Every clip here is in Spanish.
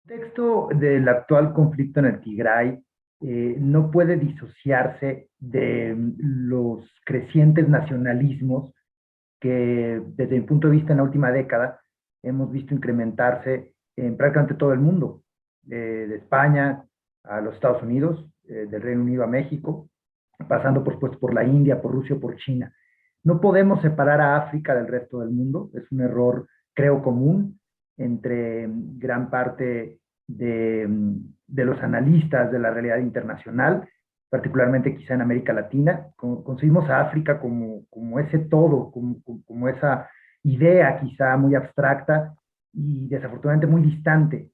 El contexto del actual conflicto en el Tigray no puede disociarse de los crecientes nacionalismos que desde mi punto de vista en la última década hemos visto incrementarse en prácticamente todo el mundo, de España a los Estados Unidos, del Reino Unido a México, pasando por supuesto por la India, por Rusia, por China. No podemos separar a África del resto del mundo, es un error creo común entre gran parte de los analistas de la realidad internacional, particularmente quizá en América Latina. Concebimos a África como ese todo, como esa idea quizá muy abstracta y desafortunadamente muy distante,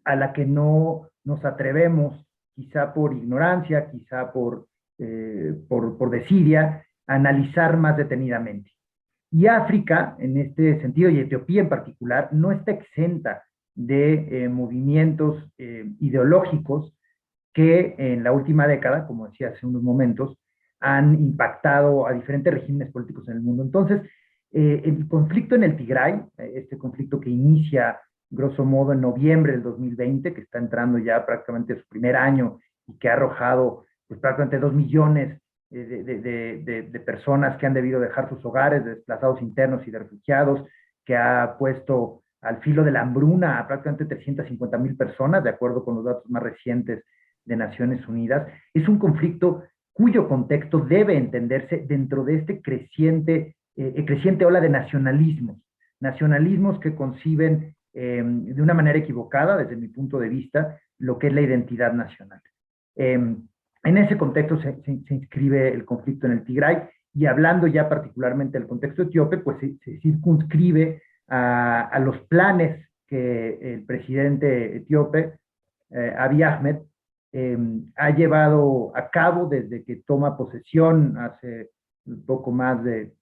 a la que no nos atrevemos, quizá por ignorancia, quizá por desidia, a analizar más detenidamente. Y África, en este sentido, y Etiopía en particular, no está exenta de movimientos ideológicos que en la última década, como decía hace unos momentos, han impactado a diferentes regímenes políticos en el mundo. Entonces, el conflicto en el Tigray, este conflicto que inicia grosso modo en noviembre del 2020, que está entrando ya prácticamente a su primer año y que ha arrojado pues, prácticamente 2 millones de personas que han debido dejar sus hogares, de desplazados internos y de refugiados, que ha puesto al filo de la hambruna a prácticamente 350,000 personas, de acuerdo con los datos más recientes de Naciones Unidas. Es un conflicto cuyo contexto debe entenderse dentro de este creciente ola de nacionalismos que conciben de una manera equivocada, desde mi punto de vista, lo que es la identidad nacional. En ese contexto se inscribe el conflicto en el Tigray, y hablando ya particularmente del contexto etíope, pues se circunscribe a los planes que el presidente etíope, Abiy Ahmed, ha llevado a cabo desde que toma posesión hace un poco más de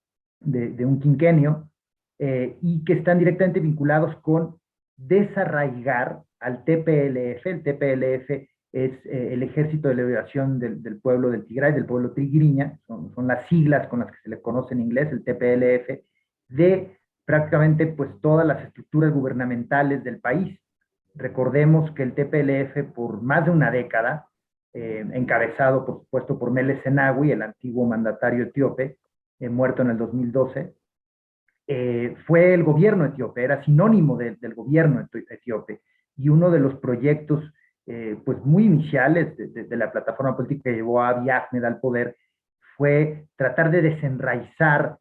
un quinquenio, y que están directamente vinculados con desarraigar al TPLF. El TPLF es el Ejército de Liberación del Pueblo del Tigray, del pueblo tigriña, son las siglas con las que se le conoce en inglés, el TPLF, de prácticamente pues todas las estructuras gubernamentales del país. Recordemos que el TPLF por más de una década, encabezado por supuesto por Meles Zenawi, el antiguo mandatario etíope, muerto en el 2012, fue el gobierno etíope, era sinónimo del gobierno etíope, y uno de los proyectos pues muy iniciales de la plataforma política que llevó a Abiy Ahmed al poder fue tratar de desenraizar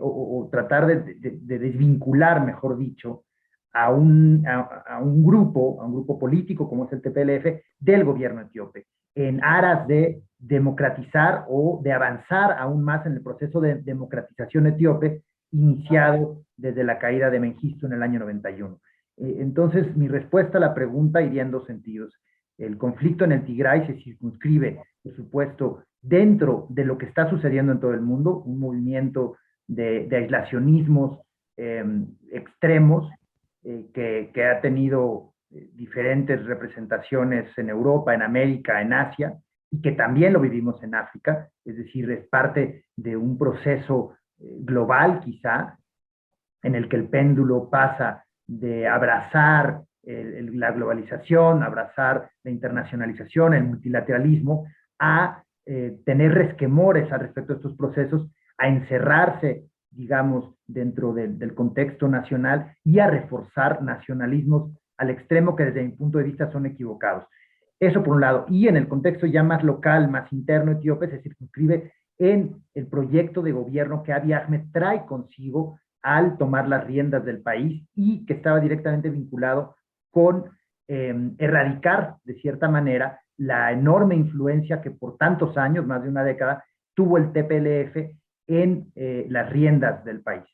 o tratar de desvincular, mejor dicho, a un grupo político como es el TPLF del gobierno etíope, en aras de democratizar o de avanzar aún más en el proceso de democratización etíope iniciado desde la caída de Mengistu en el año 91. Entonces, mi respuesta a la pregunta iría en dos sentidos. El conflicto en el Tigray se circunscribe, por supuesto, dentro de lo que está sucediendo en todo el mundo, un movimiento de aislacionismos extremos que ha tenido diferentes representaciones en Europa, en América, en Asia, y que también lo vivimos en África, es decir, es parte de un proceso global quizá, en el que el péndulo pasa de abrazar la globalización, abrazar la internacionalización, el multilateralismo, a tener resquemores al respecto de estos procesos, a encerrarse, digamos, dentro del contexto nacional y a reforzar nacionalismos al extremo que desde mi punto de vista son equivocados. Eso por un lado. Y en el contexto ya más local, más interno etíope, se circunscribe en el proyecto de gobierno que Abiy Ahmed trae consigo al tomar las riendas del país, y que estaba directamente vinculado con erradicar, de cierta manera, la enorme influencia que por tantos años, más de una década, tuvo el TPLF en las riendas del país.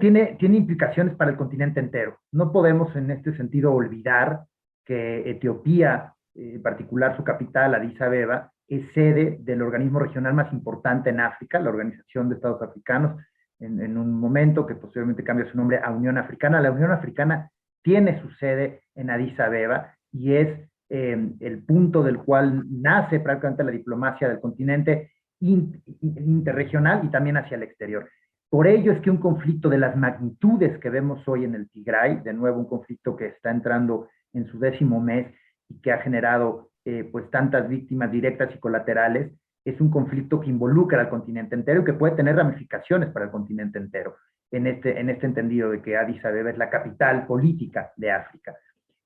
Tiene implicaciones para el continente entero. No podemos en este sentido olvidar que Etiopía, en particular su capital, Addis Abeba, es sede del organismo regional más importante en África, la Organización de Estados Africanos, en un momento que posteriormente cambia su nombre a Unión Africana. La Unión Africana tiene su sede en Addis Abeba y es el punto del cual nace prácticamente la diplomacia del continente interregional y también hacia el exterior. Por ello es que un conflicto de las magnitudes que vemos hoy en el Tigray, de nuevo un conflicto que está entrando en su 10º mes y que ha generado pues tantas víctimas directas y colaterales, es un conflicto que involucra al continente entero y que puede tener ramificaciones para el continente entero, en este entendido de que Addis Abeba es la capital política de África.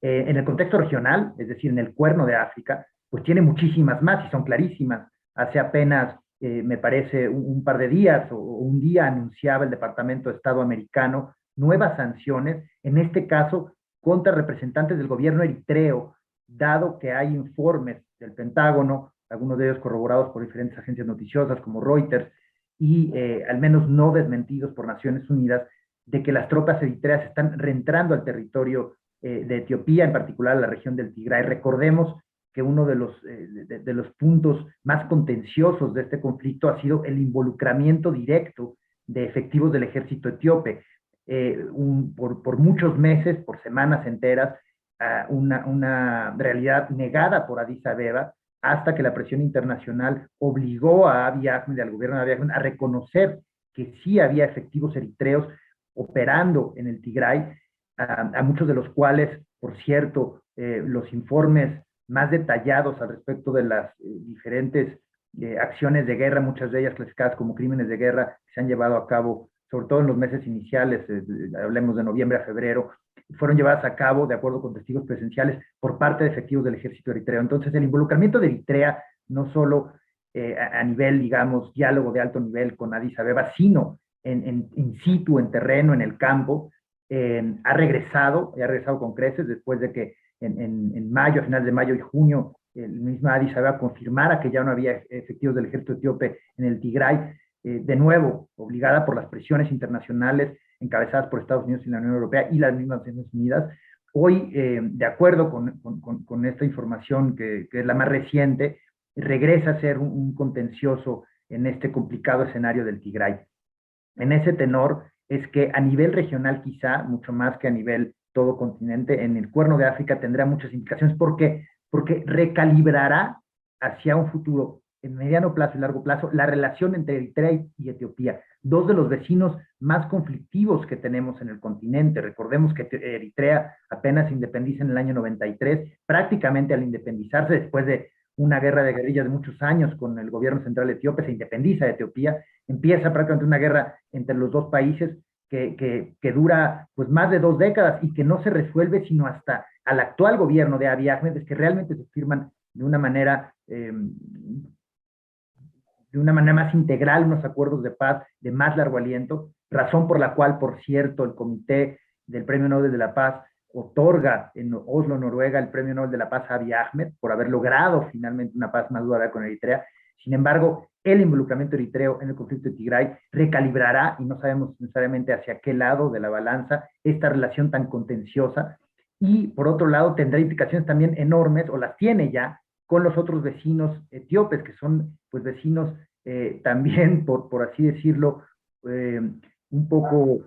En el contexto regional, es decir, en el Cuerno de África, pues tiene muchísimas más y son clarísimas. Hace apenas me parece, un par de días o un día anunciaba el Departamento de Estado americano nuevas sanciones, en este caso contra representantes del gobierno eritreo, dado que hay informes del Pentágono, algunos de ellos corroborados por diferentes agencias noticiosas como Reuters, y al menos no desmentidos por Naciones Unidas, de que las tropas eritreas están reentrando al territorio de Etiopía, en particular a la región del Tigray. Recordemos que uno de los puntos más contenciosos de este conflicto ha sido el involucramiento directo de efectivos del ejército etíope. Por muchos meses, por semanas enteras, una realidad negada por Addis Abeba, hasta que la presión internacional obligó a Abiy Ahmed, al gobierno de Abiy Ahmed, a reconocer que sí había efectivos eritreos operando en el Tigray, a muchos de los cuales, por cierto, los informes más detallados al respecto de las diferentes acciones de guerra, muchas de ellas clasificadas como crímenes de guerra, que se han llevado a cabo, sobre todo en los meses iniciales, hablemos de noviembre a febrero, fueron llevadas a cabo de acuerdo con testigos presenciales por parte de efectivos del ejército eritreo. Entonces, el involucramiento de Eritrea, no solo a nivel, digamos, diálogo de alto nivel con Addis Abeba, sino in situ, en terreno, en el campo, ha regresado con creces después de que en mayo, a finales de mayo y junio, el mismo Addis Abeba confirmara que ya no había efectivos del ejército etíope en el Tigray, de nuevo, obligada por las presiones internacionales encabezadas por Estados Unidos y la Unión Europea y las mismas Naciones Unidas. Hoy, de acuerdo con esta información que es la más reciente, regresa a ser un contencioso en este complicado escenario del Tigray. En ese tenor es que a nivel regional quizá, mucho más que a nivel todo continente, en el Cuerno de África tendrá muchas implicaciones. ¿Por qué? Porque recalibrará hacia un futuro en mediano plazo y largo plazo la relación entre Eritrea y Etiopía, dos de los vecinos más conflictivos que tenemos en el continente. Recordemos que Eritrea apenas se independiza en el año 93, prácticamente al independizarse después de una guerra de guerrillas de muchos años con el gobierno central etíope, se independiza de Etiopía, empieza prácticamente una guerra entre los dos países que dura pues más de 2 décadas y que no se resuelve sino hasta al actual gobierno de Abiy Ahmed, es que realmente se firman de una manera más integral unos acuerdos de paz de más largo aliento, razón por la cual, por cierto, el Comité del Premio Nobel de la Paz otorga en Oslo, Noruega, el Premio Nobel de la Paz a Abiy Ahmed por haber logrado finalmente una paz más duradera con Eritrea. Sin embargo, el involucramiento eritreo en el conflicto de Tigray recalibrará, y no sabemos necesariamente hacia qué lado de la balanza, esta relación tan contenciosa, y por otro lado tendrá implicaciones también enormes, o las tiene ya, con los otros vecinos etíopes, que son pues vecinos también, por así decirlo, un poco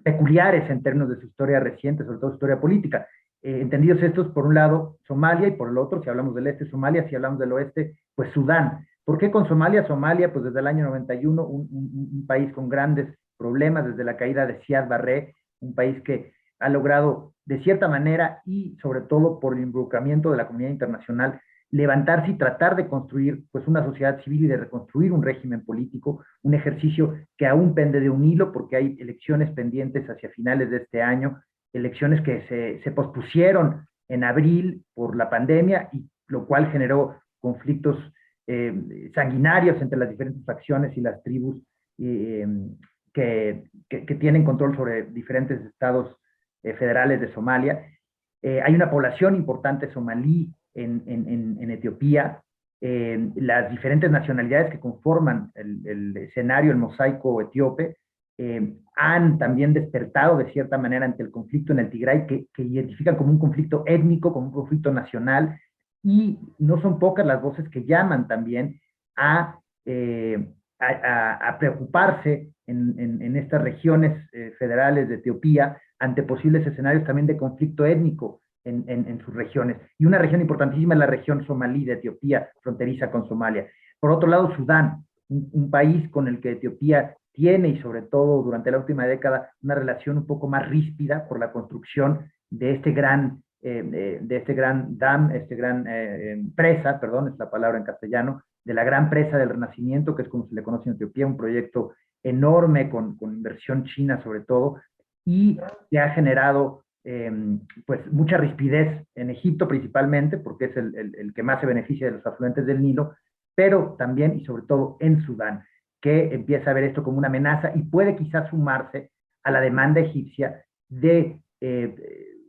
peculiares en términos de su historia reciente, sobre todo su historia política. Entendidos estos, por un lado, Somalia, y por el otro, si hablamos del este, Somalia, si hablamos del oeste, pues Sudán. ¿Por qué con Somalia? Somalia, pues desde el año 91, un país con grandes problemas, desde la caída de Siad Barre, un país que ha logrado, de cierta manera, y sobre todo por el involucramiento de la comunidad internacional, levantarse y tratar de construir pues una sociedad civil y de reconstruir un régimen político, un ejercicio que aún pende de un hilo porque hay elecciones pendientes hacia finales de este año, elecciones que se pospusieron en abril por la pandemia, y lo cual generó conflictos sanguinarios entre las diferentes facciones y las tribus que tienen control sobre diferentes estados federales de Somalia. Hay una población importante somalí en Etiopía. Las diferentes nacionalidades que conforman el escenario, el mosaico etíope, han también despertado de cierta manera ante el conflicto en el Tigray, que identifican como un conflicto étnico, como un conflicto nacional, y no son pocas las voces que llaman también a preocuparse en estas regiones federales de Etiopía ante posibles escenarios también de conflicto étnico en sus regiones. Y una región importantísima es la región somalí de Etiopía, fronteriza con Somalia. Por otro lado, Sudán, un país con el que Etiopía tiene, y sobre todo durante la última década, una relación un poco más ríspida por la construcción de este gran dam, presa, perdón, es la palabra en castellano, de la gran presa del Renacimiento, que es como se le conoce en Etiopía, un proyecto enorme con inversión china sobre todo, y que ha generado pues mucha rispidez en Egipto principalmente, porque es el que más se beneficia de los afluentes del Nilo, pero también y sobre todo en Sudán, que empieza a ver esto como una amenaza y puede quizás sumarse a la demanda egipcia de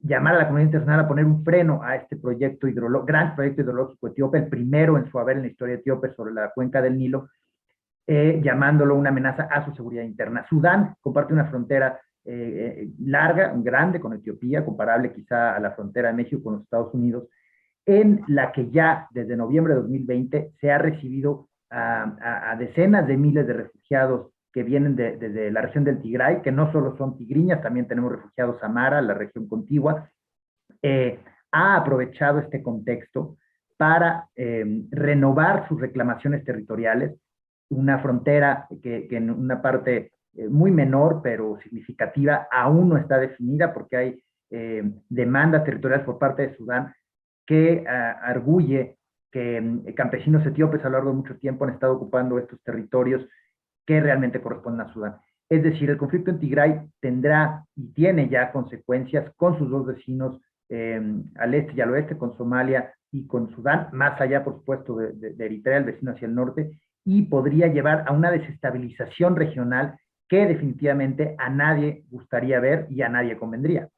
llamar a la comunidad internacional a poner un freno a este gran proyecto hidrológico etíope, el primero en su haber en la historia etíope sobre la cuenca del Nilo, llamándolo una amenaza a su seguridad interna. Sudán comparte una frontera larga, grande con Etiopía, comparable quizá a la frontera de México con los Estados Unidos, en la que ya desde noviembre de 2020 se ha recibido a decenas de miles de refugiados que vienen desde la región del Tigray, que no solo son tigriñas, también tenemos refugiados Amara, la región contigua. Ha aprovechado este contexto para renovar sus reclamaciones territoriales, una frontera que en una parte muy menor pero significativa aún no está definida porque hay demandas territoriales por parte de Sudán que arguye que campesinos etíopes a lo largo de mucho tiempo han estado ocupando estos territorios que realmente corresponden a Sudán. Es decir, el conflicto en Tigray tendrá y tiene ya consecuencias con sus dos vecinos al este y al oeste, con Somalia y con Sudán, más allá, por supuesto, de Eritrea, el vecino hacia el norte, y podría llevar a una desestabilización regional que definitivamente a nadie gustaría ver y a nadie convendría.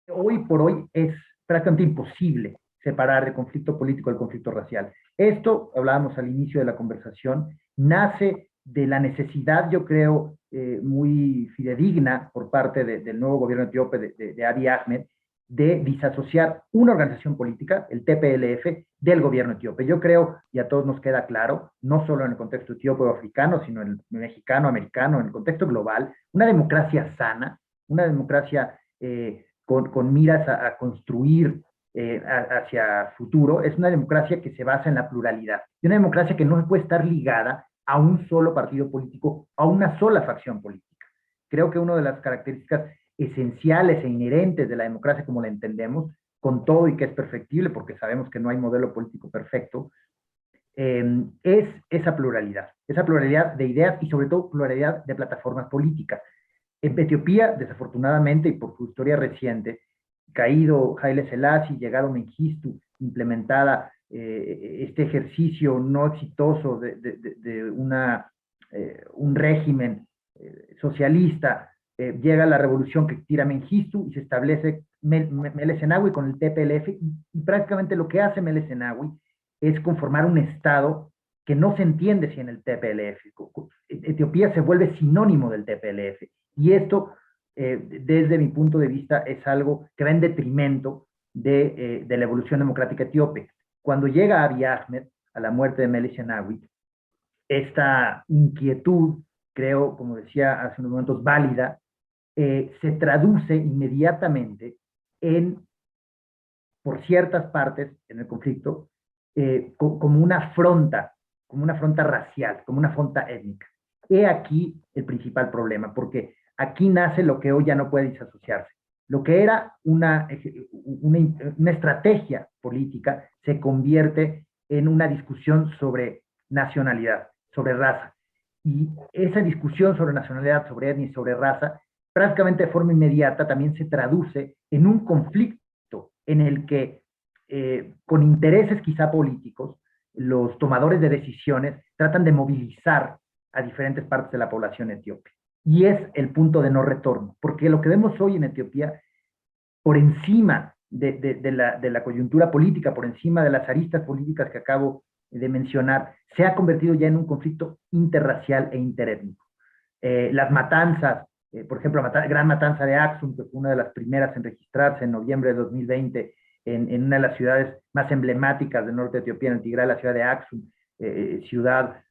Hoy por hoy es prácticamente imposible separar el conflicto político del conflicto racial. Esto, hablábamos al inicio de la conversación, nace de la necesidad, yo creo, muy fidedigna por parte del nuevo gobierno etíope de Abiy Ahmed, de disasociar una organización política, el TPLF, del gobierno etíope. Yo creo, y a todos nos queda claro, no solo en el contexto etíope o africano, sino en el mexicano, americano, en el contexto global, una democracia sana, una democracia con miras a construir hacia futuro, es una democracia que se basa en la pluralidad. Y una democracia que no puede estar ligada a un solo partido político, a una sola facción política. Creo que una de las características esenciales e inherentes de la democracia como la entendemos, con todo y que es perfectible, porque sabemos que no hay modelo político perfecto, es esa pluralidad de ideas y sobre todo pluralidad de plataformas políticas. En Etiopía, desafortunadamente, y por su historia reciente, caído Haile Selassie, llegado Mengistu, implementada este ejercicio no exitoso de un régimen socialista, llega la revolución que tira Mengistu y se establece Meles Zenawi con el TPLF, y prácticamente lo que hace Meles Zenawi es conformar un Estado que no se entiende si en el TPLF. Etiopía se vuelve sinónimo del TPLF. Y esto, desde mi punto de vista, es algo que va en detrimento de la evolución democrática etíope. Cuando llega Abiy Ahmed a la muerte de Meles Zenawi, esta inquietud, creo, como decía hace unos momentos, válida, se traduce inmediatamente por ciertas partes en el conflicto, como una afronta racial, como una afronta étnica. He aquí el principal problema, porque aquí nace lo que hoy ya no puede disasociarse. Lo que era una estrategia política se convierte en una discusión sobre nacionalidad, sobre raza. Y esa discusión sobre nacionalidad, sobre etnia y sobre raza, prácticamente de forma inmediata también se traduce en un conflicto en el que, con intereses quizá políticos, los tomadores de decisiones tratan de movilizar a diferentes partes de la población etíope. Y es el punto de no retorno, porque lo que vemos hoy en Etiopía, por encima de la coyuntura política, por encima de las aristas políticas que acabo de mencionar, se ha convertido ya en un conflicto interracial e interétnico. Las matanzas, por ejemplo, la gran matanza de Axum, que fue una de las primeras en registrarse en noviembre de 2020 en una de las ciudades más emblemáticas del norte de Etiopía, en el Tigray, la ciudad de Axum, ciudad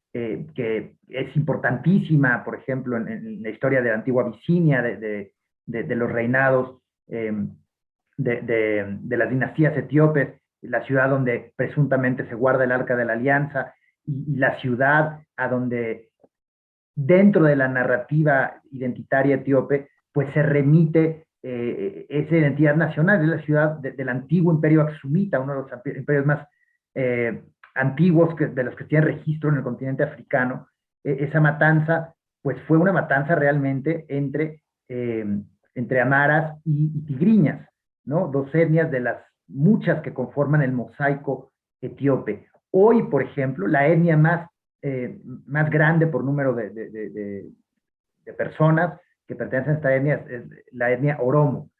que es importantísima, por ejemplo, en la historia de la antigua Abisinia, de los reinados de las dinastías etíopes, la ciudad donde presuntamente se guarda el Arca de la Alianza, y la ciudad a donde dentro de la narrativa identitaria etíope, pues se remite esa identidad nacional, es la ciudad del antiguo imperio aksumita, uno de los imperios más antiguos de los que tiene registro en el continente africano. Esa matanza, pues fue una matanza realmente entre amaras y tigriñas, ¿no? Dos etnias de las muchas que conforman el mosaico etíope. Hoy, por ejemplo, la etnia más grande por número de personas que pertenecen a esta etnia es la etnia Oromo.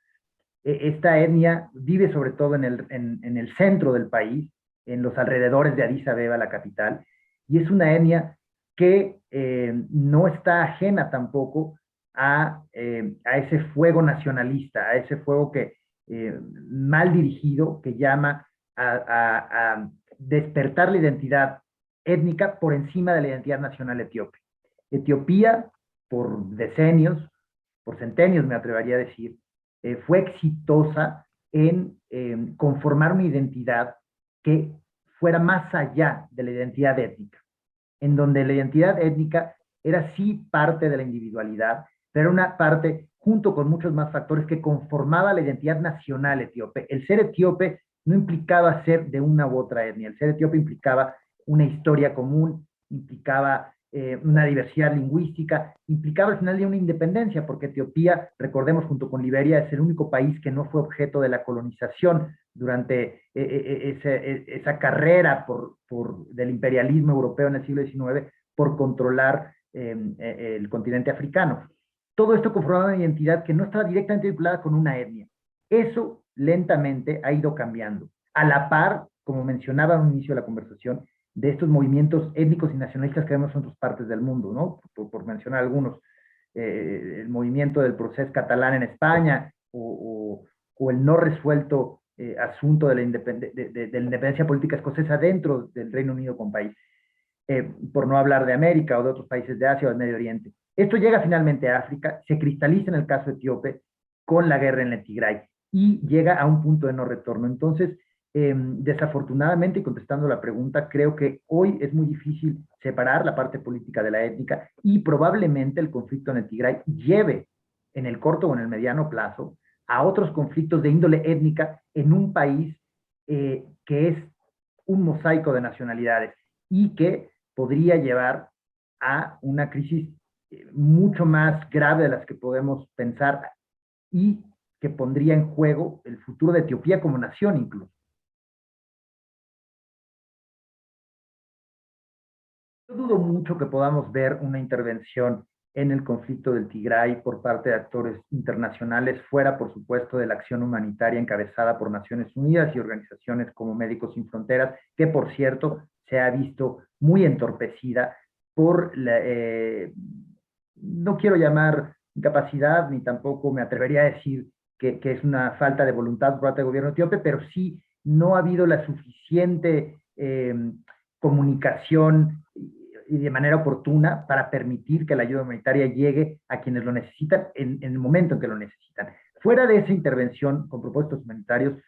Esta etnia vive sobre todo en el centro del país, en los alrededores de Addis Abeba, la capital, y es una etnia que no está ajena tampoco a ese fuego nacionalista, a ese fuego mal dirigido que llama a despertar la identidad étnica por encima de la identidad nacional etíope. Etiopía, por decenios, por centenios me atrevería a decir, fue exitosa en conformar una identidad que fuera más allá de la identidad étnica, en donde la identidad étnica era sí parte de la individualidad, pero era una parte junto con muchos más factores que conformaba la identidad nacional etíope. El ser etíope no implicaba ser de una u otra etnia, el ser etíope implicaba una historia común, implicaba una diversidad lingüística, implicaba al final de una independencia, porque Etiopía, recordemos, junto con Liberia, es el único país que no fue objeto de la colonización durante esa carrera del imperialismo europeo en el siglo XIX por controlar el continente africano. Todo esto conformaba una identidad que no estaba directamente vinculada con una etnia. Eso lentamente ha ido cambiando. A la par, como mencionaba al inicio de la conversación, de estos movimientos étnicos y nacionalistas que vemos en otras partes del mundo, ¿no? Por mencionar algunos, el movimiento del procés catalán en España o el no resuelto asunto de la independencia política escocesa dentro del Reino Unido como país, por no hablar de América o de otros países de Asia o del Medio Oriente. Esto llega finalmente a África, se cristaliza en el caso etíope con la guerra en el Tigray y llega a un punto de no retorno. Entonces, desafortunadamente, y contestando la pregunta, creo que hoy es muy difícil separar la parte política de la étnica y probablemente el conflicto en el Tigray lleve en el corto o en el mediano plazo a otros conflictos de índole étnica en un país que es un mosaico de nacionalidades y que podría llevar a una crisis mucho más grave de las que podemos pensar y que pondría en juego el futuro de Etiopía como nación incluso. Yo dudo mucho que podamos ver una intervención en el conflicto del Tigray por parte de actores internacionales, fuera, por supuesto, de la acción humanitaria encabezada por Naciones Unidas y organizaciones como Médicos Sin Fronteras, que, por cierto, se ha visto muy entorpecida por no quiero llamar incapacidad, ni tampoco me atrevería a decir que es una falta de voluntad por parte del gobierno etíope, pero sí no ha habido la suficiente comunicación y de manera oportuna para permitir que la ayuda humanitaria llegue a quienes lo necesitan en el momento en que lo necesitan. Fuera de esa intervención con propósitos humanitarios,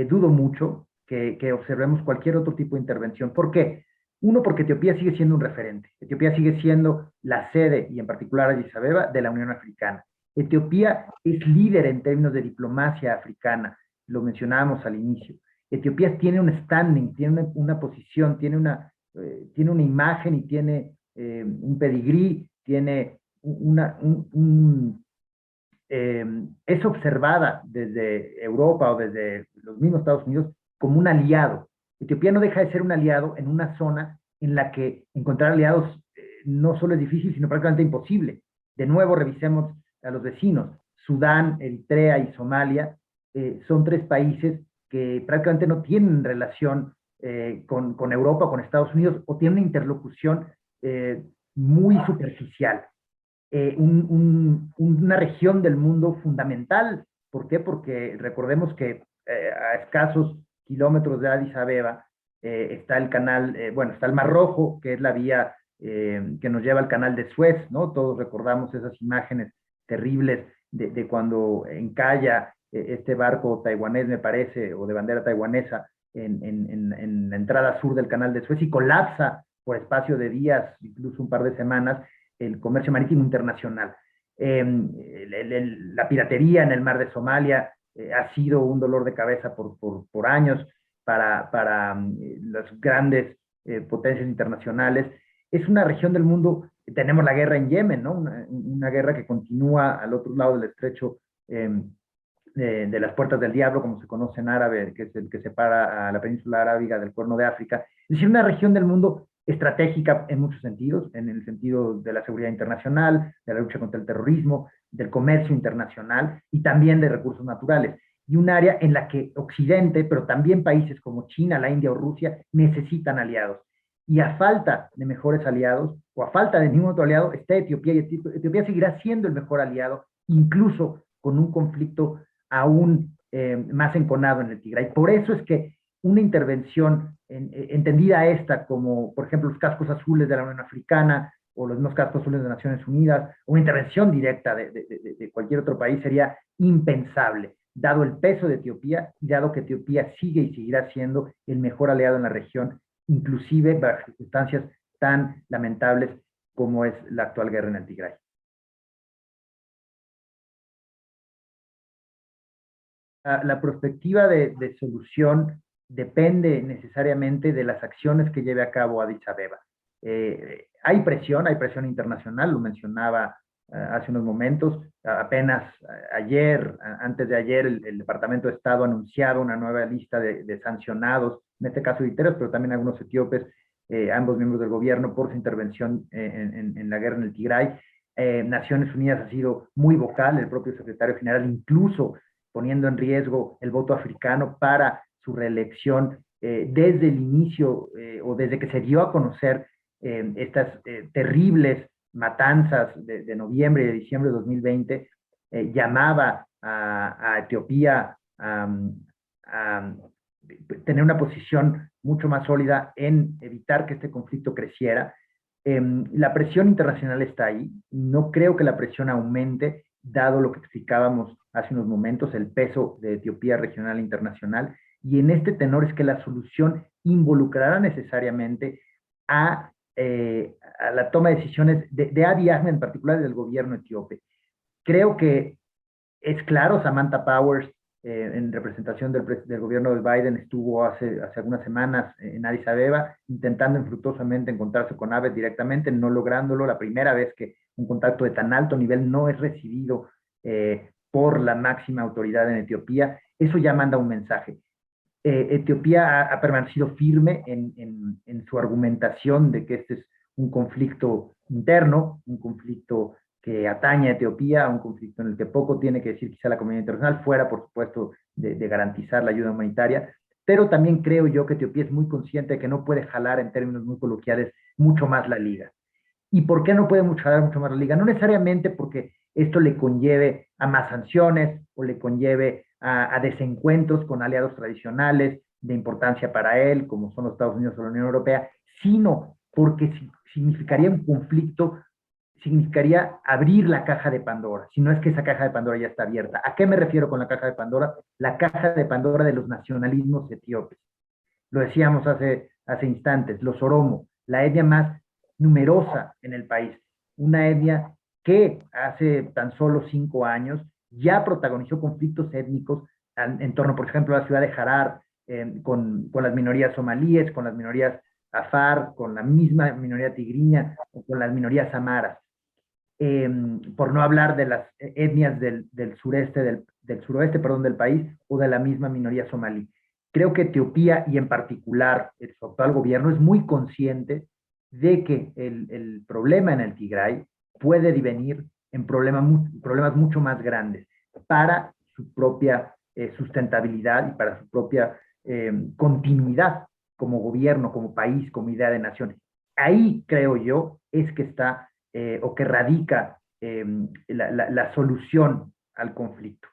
dudo mucho que observemos cualquier otro tipo de intervención. ¿Por qué? Uno, porque Etiopía sigue siendo un referente. Etiopía sigue siendo la sede, y en particular Addis Abeba, de la Unión Africana. Etiopía es líder en términos de diplomacia africana, lo mencionábamos al inicio. Etiopía tiene un standing, tiene una posición, tiene una imagen y tiene un pedigrí, tiene es observada desde Europa o desde los mismos Estados Unidos como un aliado. Etiopía no deja de ser un aliado en una zona en la que encontrar aliados no solo es difícil, sino prácticamente imposible. De nuevo, revisemos a los vecinos. Sudán, Eritrea y Somalia son tres países que prácticamente no tienen relación con Europa, con Estados Unidos, o tienen una interlocución muy superficial. Una región del mundo fundamental. ¿Por qué? Porque recordemos que a escasos kilómetros de Addis Abeba está el canal, bueno, está el Mar Rojo, que es la vía que nos lleva al canal de Suez, ¿no? Todos recordamos esas imágenes terribles de cuando encalla este barco taiwanés, me parece, o de bandera taiwanesa, en la entrada sur del Canal de Suez y colapsa por espacio de días, incluso un par de semanas, el comercio marítimo internacional. La piratería en el mar de Somalia ha sido un dolor de cabeza por años para las grandes potencias internacionales. Es una región del mundo, tenemos la guerra en Yemen, ¿no? Una guerra que continúa al otro lado del estrecho de las Puertas del Diablo, como se conoce en árabe, que es el que separa a la península arábiga del Cuerno de África. Es decir, una región del mundo estratégica en muchos sentidos, en el sentido de la seguridad internacional, de la lucha contra el terrorismo, del comercio internacional y también de recursos naturales. Y un área en la que Occidente, pero también países como China, la India o Rusia, necesitan aliados. Y a falta de mejores aliados, o a falta de ningún otro aliado, está Etiopía, y Etiopía seguirá siendo el mejor aliado, incluso con un conflicto aún más enconado en el Tigray. Por eso es que una intervención entendida esta como, por ejemplo, los cascos azules de la Unión Africana o los mismos cascos azules de Naciones Unidas, una intervención directa de cualquier otro país sería impensable, dado el peso de Etiopía y dado que Etiopía sigue y seguirá siendo el mejor aliado en la región, inclusive bajo circunstancias tan lamentables como es la actual guerra en el Tigray. La perspectiva de solución depende necesariamente de las acciones que lleve a cabo Addis Abeba. Hay presión internacional, lo mencionaba hace unos momentos, apenas ayer, antes de ayer, el Departamento de Estado ha anunciado una nueva lista de sancionados, en este caso eritreos, pero también algunos etíopes, ambos miembros del gobierno, por su intervención en la guerra en el Tigray. Naciones Unidas ha sido muy vocal, el propio secretario general incluso poniendo en riesgo el voto africano para su reelección desde el inicio o desde que se dio a conocer estas terribles matanzas de noviembre y de diciembre de 2020, llamaba a Etiopía a tener una posición mucho más sólida en evitar que este conflicto creciera. La presión internacional está ahí. No creo que la presión aumente, dado lo que explicábamos hace unos momentos, el peso de Etiopía regional e internacional. Y en este tenor es que la solución involucrará necesariamente a la toma de decisiones de Abiy Ahmed, en particular del gobierno etíope. Creo que es claro, Samantha Powers, en representación del gobierno de Biden, estuvo hace algunas semanas en Addis Abeba intentando infructuosamente encontrarse con Abiy directamente, no lográndolo. La primera vez que un contacto de tan alto nivel no es recibido por la máxima autoridad en Etiopía. Eso ya manda un mensaje. Etiopía ha permanecido firme en su argumentación de que este es un conflicto interno, un conflicto que atañe a Etiopía, un conflicto en el que poco tiene que decir quizá la comunidad internacional, fuera, por supuesto, de garantizar la ayuda humanitaria. Pero también creo yo que Etiopía es muy consciente de que no puede jalar, en términos muy coloquiales, mucho más la liga. ¿Y por qué no puede jalar mucho más la liga? No necesariamente porque esto le conlleve a más sanciones o le conlleve a desencuentros con aliados tradicionales de importancia para él, como son los Estados Unidos o la Unión Europea, sino porque significaría un conflicto, significaría abrir la caja de Pandora, si no es que esa caja de Pandora ya está abierta. ¿A qué me refiero con la caja de Pandora? La caja de Pandora de los nacionalismos etíopes. Lo decíamos hace instantes, los Oromo, la etnia más numerosa en el país, una etnia que hace tan solo 5 años ya protagonizó conflictos étnicos en torno, por ejemplo, a la ciudad de Harar, con las minorías somalíes, con las minorías afar, con la misma minoría tigriña o con las minorías amaras. Por no hablar de las etnias del suroeste, perdón, del país, o de la misma minoría somalí. Creo que Etiopía, y en particular su actual gobierno, es muy consciente de que el problema en el Tigray puede divenir en problemas mucho más grandes para su propia sustentabilidad y para su propia continuidad como gobierno, como país, como idea de nación. Ahí, creo yo, es que está o que radica la solución al conflicto.